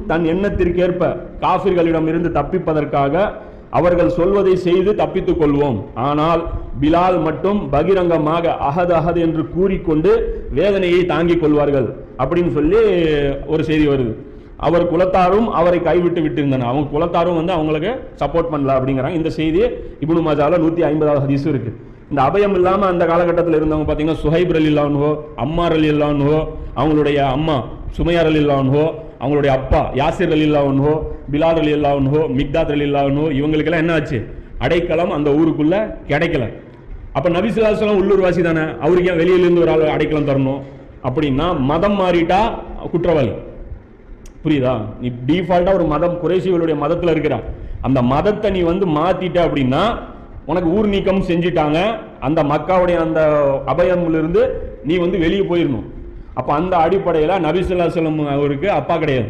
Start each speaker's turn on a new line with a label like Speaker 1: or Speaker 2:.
Speaker 1: தன் எண்ணத்திற்கேற்ப காஃபிர்களிடம் இருந்து தப்பிப்பதற்காக அவர்கள் சொல்வதை செய்து தப்பித்துக் கொள்வோம். ஆனால் பிலால் மட்டும் பகிரங்கமாக அஹது அஹது என்று கூறிக்கொண்டு வேதனையை தாங்கிக் கொள்வார்கள் அப்படின்னு சொல்லி ஒரு செய்தி வருது. அவர் குலத்தாரும் அவரை கைவிட்டு விட்டிருந்தனர். அவங்க குலத்தாரும் அவங்களுக்கு சப்போர்ட் பண்ணல அப்படிங்கிறாங்க. இந்த செய்தி இப்னு மாஜால 150வது ஹதீஸ் இருக்கு. இந்த அபயம் இல்லாம அந்த காலகட்டத்தில் இருந்தவங்க பார்த்தீங்கன்னா சுஹைப் ரலியல்லாஹு அன்ஹு, அம்மார் ரலியல்லாஹு அன்ஹு, அவங்களுடைய அம்மா சுமையா ரலியல்லாஹு அன்ஹு, அவங்களுடைய அப்பா யாசிர் ரலியல்லாஹு அன்ஹு, பிலால் ரலியல்லாஹு அன்ஹு, மிக்தாத் ரலியல்லாஹு அன்ஹு, இவங்களுக்கெல்லாம் என்ன ஆச்சு? அடைக்கலம் அந்த ஊருக்குள்ள கிடைக்கல. அப்ப நபி ஸல்லல்லாஹு அலைஹி வஸல்லம் உள்ளூர் வாசி தானே, அவருக்கு ஏன் வெளியிலிருந்து ஒரு ஆள் அடைக்கலம் தரணும்? அப்படின்னா மதம் மாறிட்டா குற்றவாளி. புரியுதா? நீ டிஃபால்ட்டா ஒரு மதம் குறைஷிகளுடைய மதத்தில் இருக்கிற அந்த மதத்தை நீ மாத்திட்ட அப்படின்னா உனக்கு ஊர் நீக்கம் செஞ்சிட்டாங்க. அந்த மக்காவுடைய அந்த அபயமிலிருந்து நீ வெளியே போயிடணும். அப்ப அந்த அடிப்படையில் நபி ஸல்லல்லாஹு அலைஹி வஸல்லம் அவருக்கு அப்பா கிடையாது.